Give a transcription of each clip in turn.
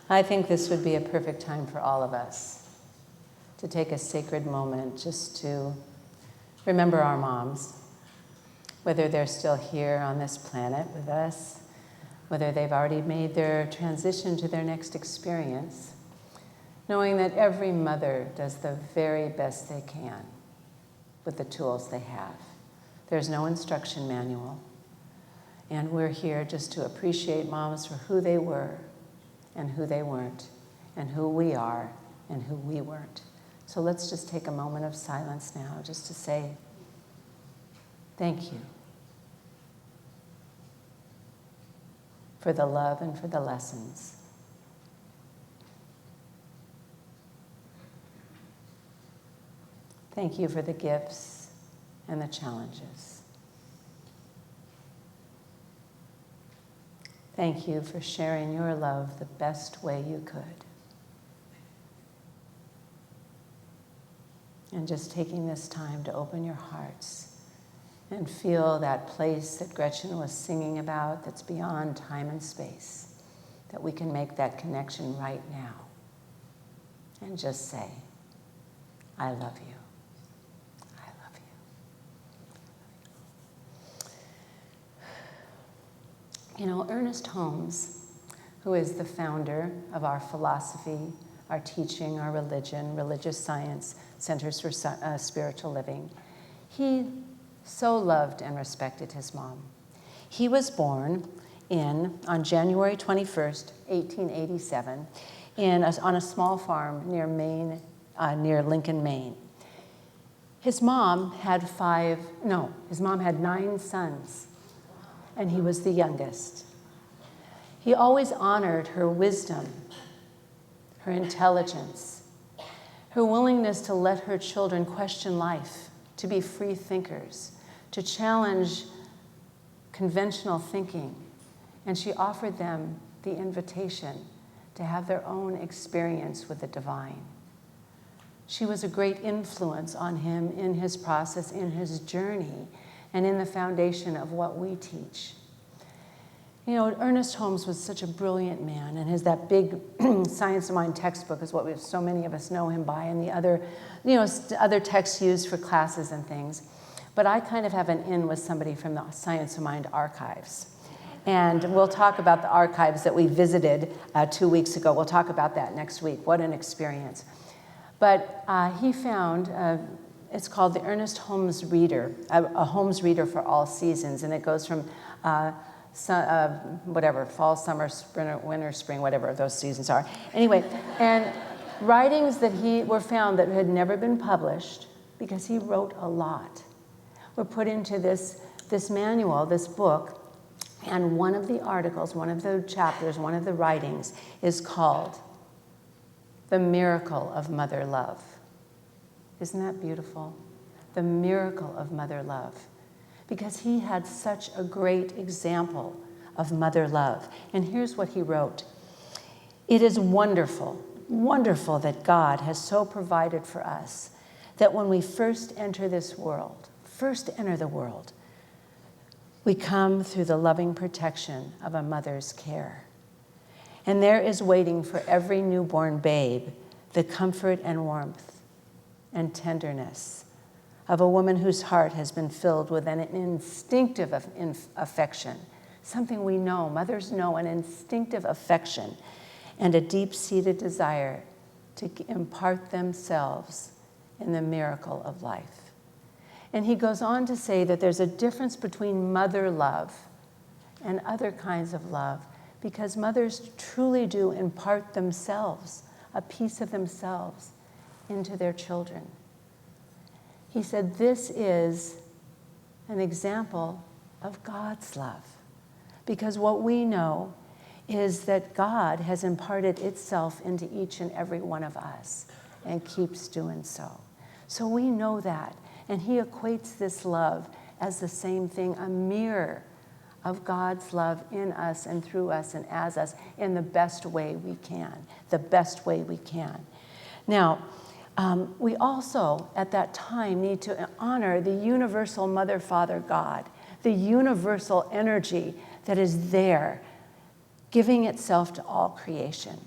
I think this would be a perfect time for all of us to take a sacred moment just to remember our moms, whether they're still here on this planet with us, whether they've already made their transition to their next experience, knowing that every mother does the very best they can with the tools they have. There's no instruction manual, and we're here just to appreciate moms for who they were and who they weren't, and who we are and who we weren't. So let's just take a moment of silence now just to say thank you for the love and for the lessons. Thank you for the gifts and the challenges. Thank you for sharing your love the best way you could. And just taking this time to open your hearts and feel that place that Gretchen was singing about that's beyond time and space, that we can make that connection right now. And just say, I love you. I love you. You know, Ernest Holmes, who is the founder of our philosophy, our teaching, our religion, religious science, Centers for Spiritual Living, he so loved and respected his mom. He was born on January 21st, 1887, on a small farm near Lincoln, Maine. His mom had 9 sons, and he was the youngest. He always honored her wisdom, her intelligence, her willingness to let her children question life, to be free thinkers, to challenge conventional thinking. And she offered them the invitation to have their own experience with the divine. She was a great influence on him in his process, in his journey, and in the foundation of what we teach. You know, Ernest Holmes was such a brilliant man, and that big Science of Mind textbook is what so many of us know him by, and the other, other texts used for classes and things. But I kind of have an in with somebody from the Science of Mind archives. And we'll talk about the archives that we visited 2 weeks ago. We'll talk about that next week. What an experience. But he found, it's called the Ernest Holmes Reader, a Holmes Reader for all seasons, and it goes from fall, summer, winter, spring, whatever those seasons are. Anyway, and writings that were found that had never been published, because he wrote a lot, were put into this manual, this book, and one of the articles, one of the chapters, one of the writings is called The Miracle of Mother Love. Isn't that beautiful? The miracle of mother love. Because he had such a great example of mother love. And here's what he wrote. It is wonderful, wonderful that God has so provided for us that when we first enter the world, we come through the loving protection of a mother's care. And there is waiting for every newborn babe the comfort and warmth and tenderness of a woman whose heart has been filled with an instinctive affection, something we know, mothers know, an instinctive affection and a deep-seated desire to impart themselves in the miracle of life. And he goes on to say that there's a difference between mother love and other kinds of love, because mothers truly do impart themselves, a piece of themselves, into their children. He said this is an example of God's love, because what we know is that God has imparted itself into each and every one of us and keeps doing so. So we know that, and he equates this love as the same thing, a mirror of God's love in us and through us and as us in the best way we can, Now, we also, at that time, need to honor the universal Mother, Father, God, the universal energy that is there, giving itself to all creation.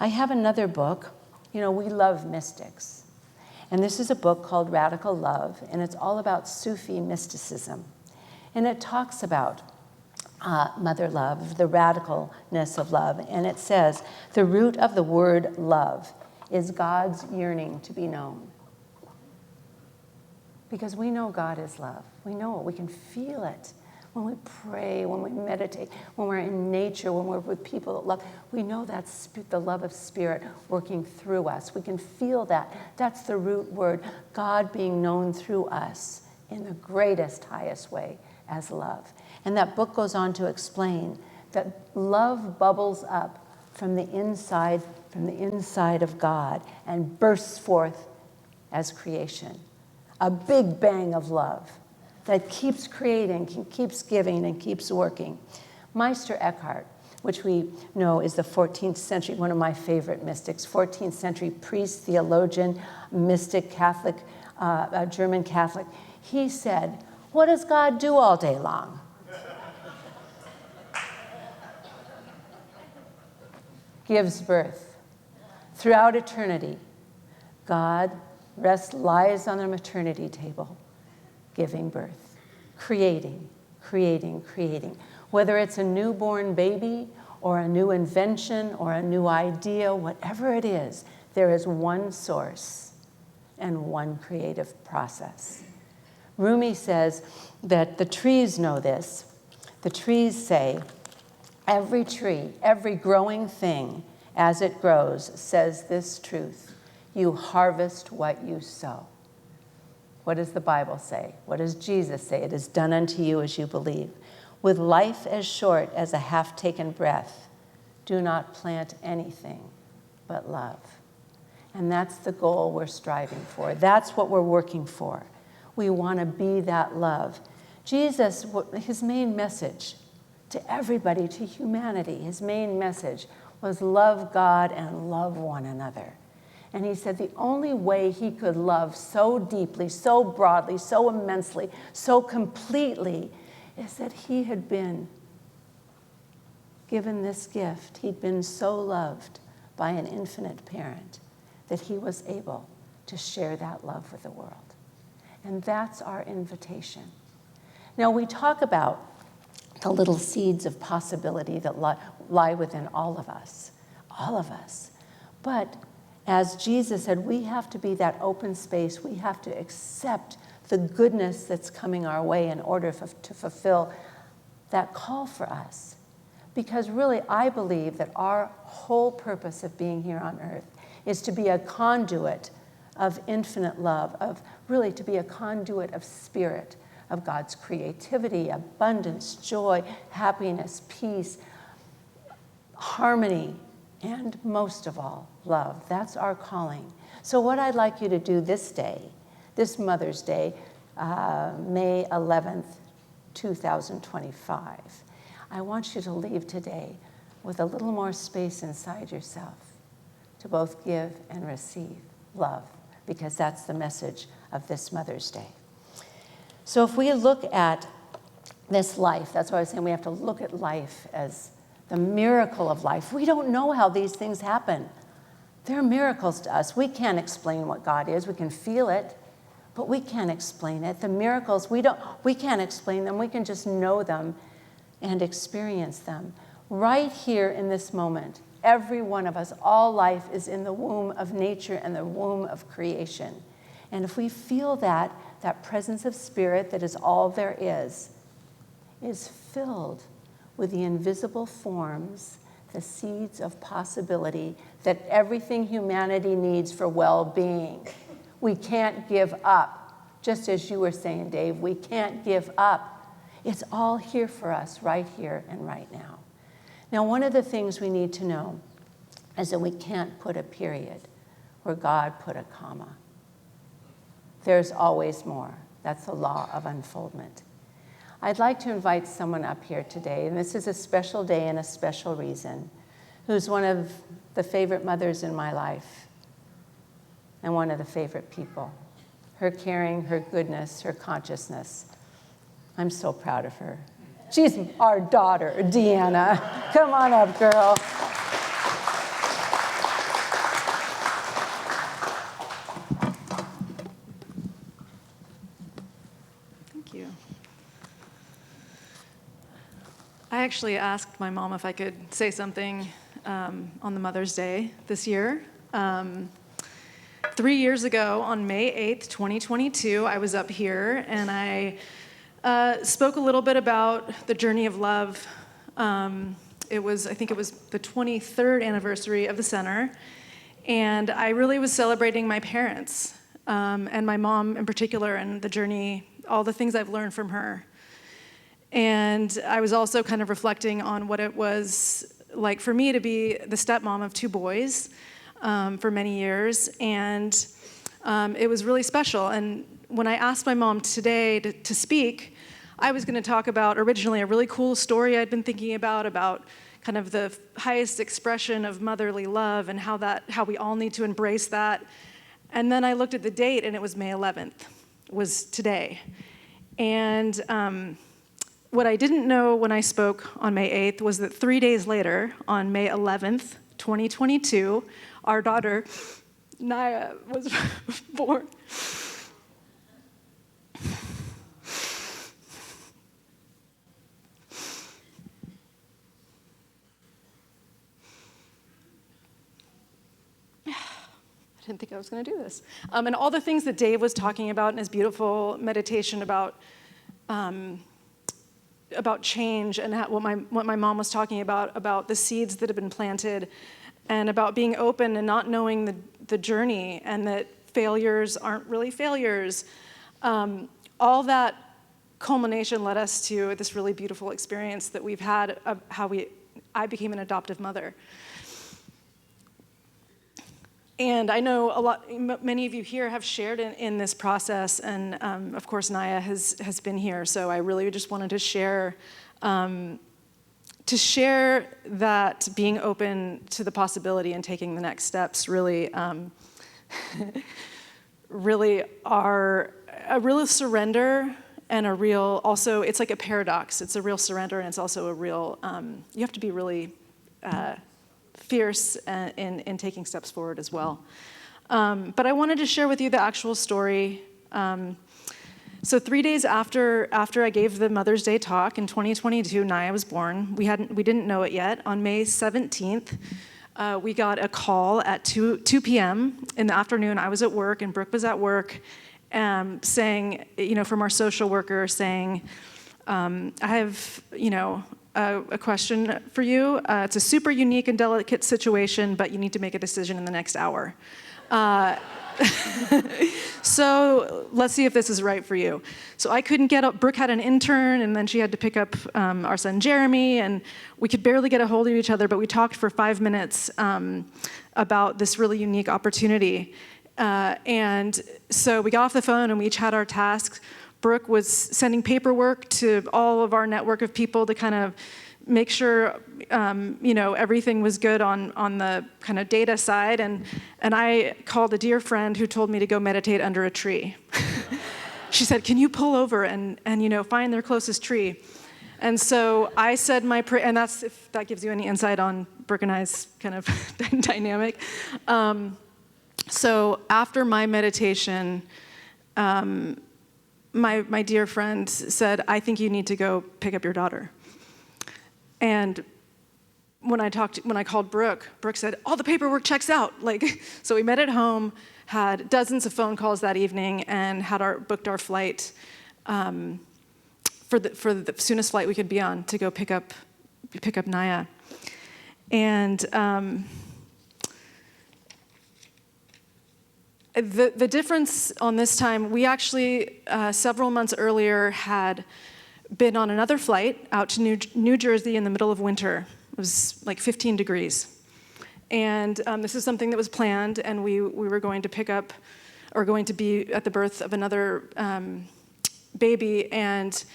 I have another book. You know, we love mystics. And this is a book called Radical Love, and it's all about Sufi mysticism. And it talks about mother love, the radicalness of love. And it says, the root of the word love is God's yearning to be known. Because we know God is love. We know it. We can feel it. When we pray, when we meditate, when we're in nature, when we're with people that love, we know that's the love of Spirit working through us. We can feel that. That's the root word, God being known through us in the greatest, highest way as love. And that book goes on to explain that love bubbles up from the inside of God and bursts forth as creation. A big bang of love that keeps creating, keeps giving, and keeps working. Meister Eckhart, which we know is the 14th century, one of my favorite mystics, 14th century priest, theologian, mystic, Catholic, German Catholic, he said, what does God do all day long? Gives birth. Throughout eternity, God lies on the maternity table, giving birth, creating. Whether it's a newborn baby or a new invention or a new idea, whatever it is, there is one source and one creative process. Rumi says that the trees know this. The trees say, every tree, every growing thing, as it grows, says this truth: you harvest what you sow. What does the Bible say? What does Jesus say? It is done unto you as you believe. With life as short as a half-taken breath, do not plant anything but love. And that's the goal we're striving for. That's what we're working for. We want to be that love. Jesus, his main message to everybody, to humanity, his main message was love God and love one another. And he said the only way he could love so deeply, so broadly, so immensely, so completely is that he had been given this gift. He'd been so loved by an infinite parent that he was able to share that love with the world. And that's our invitation. Now, we talk about the little seeds of possibility that lie within all of us. But as Jesus said, we have to be that open space. We have to accept the goodness that's coming our way in order to fulfill that call for us. Because really, I believe that our whole purpose of being here on earth is to be a conduit of infinite love, of really to be a conduit of Spirit, of God's creativity, abundance, joy, happiness, peace, harmony, and most of all, love. That's our calling. So what I'd like you to do this day, this Mother's Day, May 11th, 2025, I want you to leave today with a little more space inside yourself to both give and receive love, because that's the message of this Mother's Day. So if we look at this life, that's why I was saying we have to look at life as the miracle of life. We don't know how these things happen. They're miracles to us. We can't explain what God is. We can feel it, but we can't explain it. The miracles, we can't explain them. We can just know them and experience them. Right here in this moment, every one of us, all life is in the womb of nature and the womb of creation. And if we feel that presence of Spirit that is all there is filled with the invisible forms, the seeds of possibility that everything humanity needs for well-being. We can't give up. Just as you were saying, Dave, we can't give up. It's all here for us right here and right now. Now, one of the things we need to know is that we can't put a period where God put a comma. There's always more. That's the law of unfoldment. I'd like to invite someone up here today, and this is a special day and a special reason, who's one of the favorite mothers in my life and one of the favorite people. Her caring, her goodness, her consciousness. I'm so proud of her. She's our daughter, Deanna. Come on up, girl. I actually asked my mom if I could say something on the Mother's Day this year. 3 years ago, on May 8th, 2022, I was up here and I spoke a little bit about the journey of love. I think it was the 23rd anniversary of the center, and I really was celebrating my parents and my mom in particular, and the journey, all the things I've learned from her. And I was also kind of reflecting on what it was like for me to be the stepmom of 2 boys for many years, and it was really special. And when I asked my mom today to speak, I was going to talk about originally a really cool story I'd been thinking about kind of the highest expression of motherly love and how we all need to embrace that. And then I looked at the date, and it was May 11th, was today. And what I didn't know when I spoke on May 8th was that 3 days later, on May 11th, 2022, our daughter, Naya, was born. I didn't think I was going to do this. And all the things that Dave was talking about in his beautiful meditation about change, and what my mom was talking about the seeds that have been planted, and about being open and not knowing the journey, and that failures aren't really failures. All that culmination led us to this really beautiful experience that we've had of I became an adoptive mother. And I know many of you here have shared in this process, and of course Naya has been here. So I really just wanted to share that being open to the possibility and taking the next steps really are a real surrender, and a real, also it's like a paradox. It's a real surrender, and it's also a real, you have to be really fierce in taking steps forward as well. But I wanted to share with you the actual story. So 3 days after I gave the Mother's Day talk in 2022, Naya was born. We didn't know it yet. On May 17th, we got a call at 2 p.m. in the afternoon. I was at work and Brooke was at work, saying, from our social worker saying, I have, a question for you. It's a super unique and delicate situation, but you need to make a decision in the next hour. So let's see if this is right for you. So I couldn't get up. Brooke had an intern, and then she had to pick up our son Jeremy, and we could barely get a hold of each other, but we talked for 5 minutes about this really unique opportunity. And so we got off the phone, and we each had our tasks. Brooke was sending paperwork to all of our network of people to kind of make sure everything was good on the kind of data side, and I called a dear friend who told me to go meditate under a tree. She said, "Can you pull over and find their closest tree?" And so I said my prayer, and that's, if that gives you any insight on Brooke and I's kind of dynamic. So after my meditation, my dear friend said, "I think you need to go pick up your daughter." And when I called Brooke said, "All the paperwork checks out." So we met at home, had dozens of phone calls that evening, and booked our flight for the soonest flight we could be on to go pick up Naya. And the difference on this time, we actually several months earlier had been on another flight out to New Jersey in the middle of winter. It was like 15 degrees. And this is something that was planned, and we were going to pick up, or going to be at the birth of another baby, and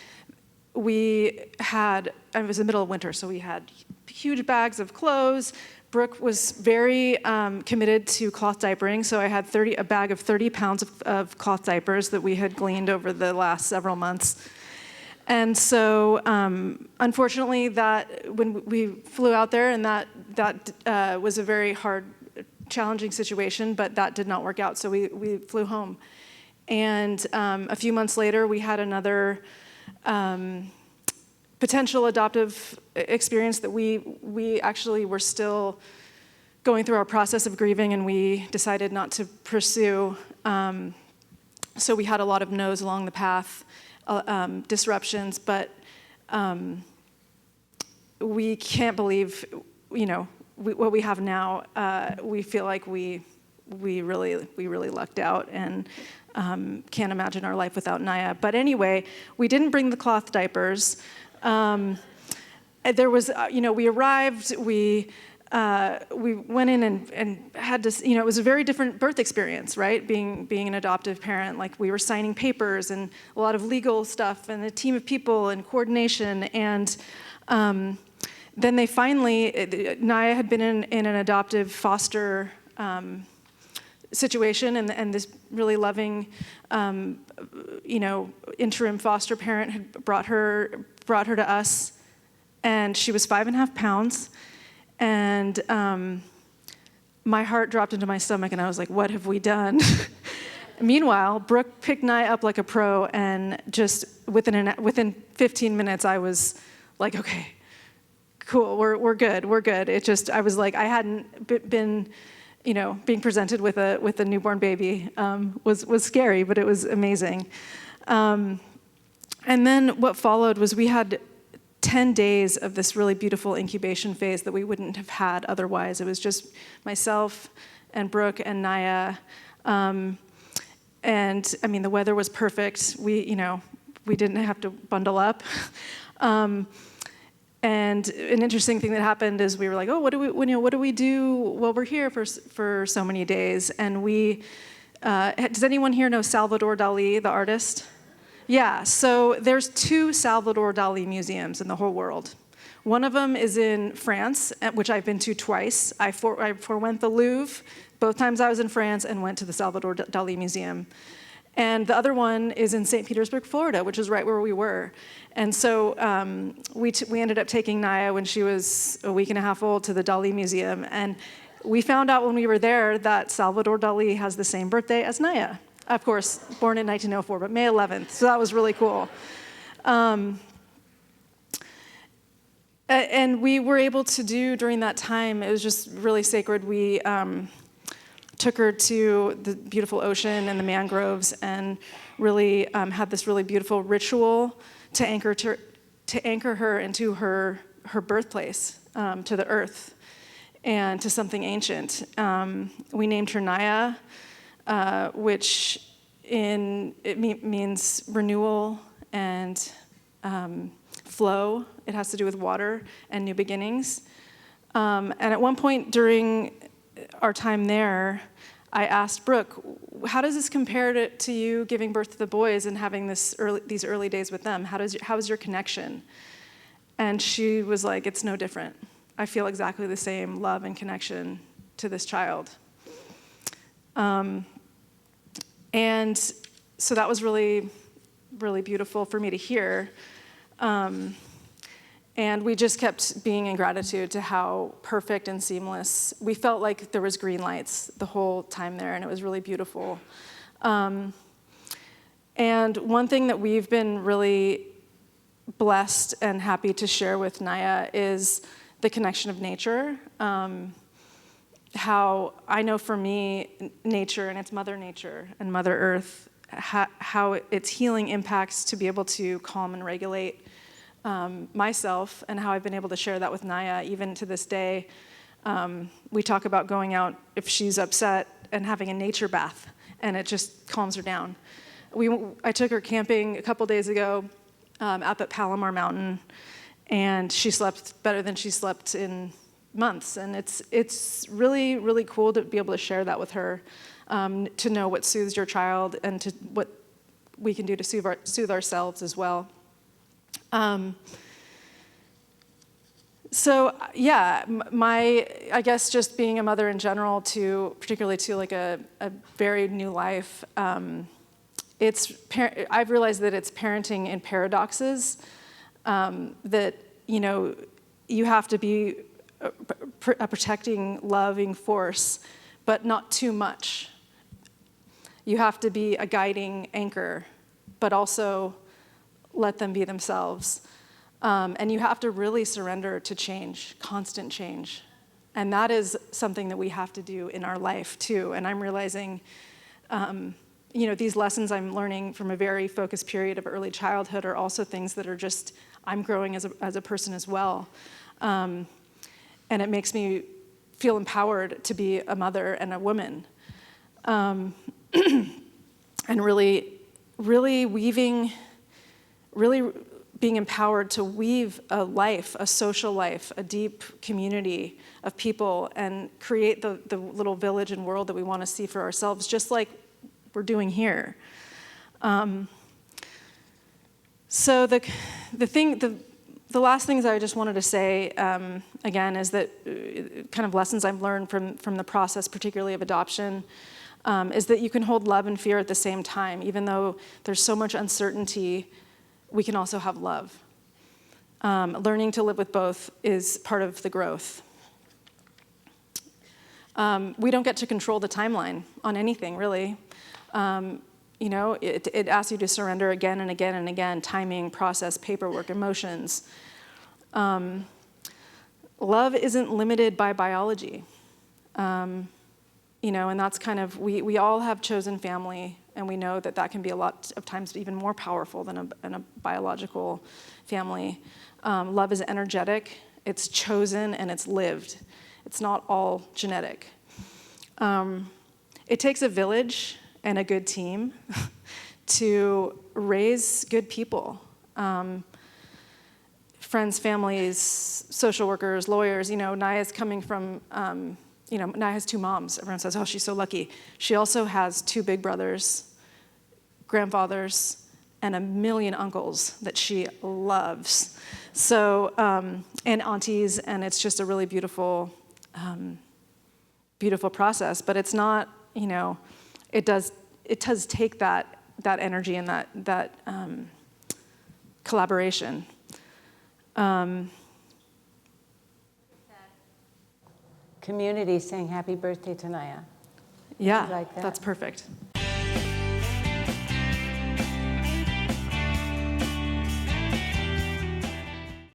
it was the middle of winter, so we had huge bags of clothes. Brooke was very committed to cloth diapering, so I had a bag of 30 pounds of cloth diapers that we had gleaned over the last several months. And so, unfortunately, when we flew out there, and that was a very hard, challenging situation, but that did not work out, so we flew home. And a few months later, we had another potential adoptive experience that we actually were still going through our process of grieving, and we decided not to pursue. So we had a lot of no's along the path, disruptions, but we can't believe, what we have now. We feel like we really lucked out, and can't imagine our life without Naya. But anyway, we didn't bring the cloth diapers. There was, we arrived, we went in and had to, it was a very different birth experience, right? Being an adoptive parent, like we were signing papers and a lot of legal stuff and a team of people and coordination. And then they finally, Naya had been in an adoptive foster situation, and this really loving, interim foster parent had brought her to us, and she was 5.5 pounds, and my heart dropped into my stomach, and I was like, what have we done? Meanwhile, Brooke picked Naya up like a pro, and just within 15 minutes, I was like, okay, cool, we're good. I was like, I hadn't been, being presented with a newborn baby was scary, but it was amazing. And then what followed was we had 10 days of this really beautiful incubation phase that we wouldn't have had otherwise. It was just myself and Brooke and Naya. And I mean, the weather was perfect. We didn't have to bundle up. And an interesting thing that happened is we were like, oh, what do we do while we're here for so many days? And does anyone here know Salvador Dali, the artist? Yeah, so there's 2 Salvador Dali museums in the whole world. One of them is in France, which I've been to twice. I forewent the Louvre both times I was in France and went to the Salvador Dali Museum. And the other one is in St. Petersburg, Florida, which is right where we were. And so we ended up taking Naya when she was a week and a half old to the Dali Museum. And we found out when we were there that Salvador Dali has the same birthday as Naya. Of course, born in 1904, but May 11th. So that was really cool. And we were able to do during that time, it was just really sacred. We took her to the beautiful ocean and the mangroves, and really had this really beautiful ritual to anchor her into her birthplace, to the earth and to something ancient. We named her Naya, which means renewal and flow. It has to do with water and new beginnings. And at one point during our time there, I asked Brooke, how does this compare to you giving birth to the boys and having these early days with them? How is your connection? And she was like, it's no different. I feel exactly the same love and connection to this child. And so that was really, really beautiful for me to hear. And we just kept being in gratitude to how perfect and seamless. We felt like there was green lights the whole time there, and it was really beautiful. And one thing that we've been really blessed and happy to share with Naya is the connection of nature. How I know for me, nature, and it's Mother Nature and Mother Earth, how its healing impacts to be able to calm and regulate myself, and how I've been able to share that with Naya even to this day. We talk about going out if she's upset and having a nature bath, and it just calms her down. I took her camping a couple days ago up at Palomar Mountain, and she slept better than she slept in months. And it's really, really cool to be able to share that with her, to know what soothes your child and to what we can do to soothe ourselves as well. So yeah, I guess just being a mother in general, particularly to like a very new life, I've realized that it's parenting in paradoxes, that, you have to be a protecting, loving force, but not too much. You have to be a guiding anchor, but also let them be themselves. And you have to really surrender to change, constant change. And that is something that we have to do in our life too. And I'm realizing, these lessons I'm learning from a very focused period of early childhood are also things that are just, I'm growing as a person as well. And it makes me feel empowered to be a mother and a woman. And really being empowered to weave a life, a social life, a deep community of people, and create the little village and world that we want to see for ourselves, just like we're doing here. So the last things I just wanted to say, again, is that kind of lessons I've learned from the process, particularly of adoption, is that you can hold love and fear at the same time. Even though there's so much uncertainty, we can also have love. Learning to live with both is part of the growth. We don't get to control the timeline on anything, really. It asks you to surrender again and again and again, timing, process, paperwork, emotions. Love isn't limited by biology. And that's kind of, we all have chosen family, and we know that can be a lot of times even more powerful than a biological family. Love is energetic, it's chosen, and it's lived. It's not all genetic. It takes a village and a good team to raise good people. Friends, families, social workers, lawyers. Naya's coming from, Naya has 2 moms. Everyone says, oh, she's so lucky. She also has 2 big brothers, grandfathers, and a million uncles that she loves. So, and aunties, and it's just a really beautiful, beautiful process. But it's not, it does take that energy and that collaboration. Community saying happy birthday to Naya. Yeah, like that? That's perfect.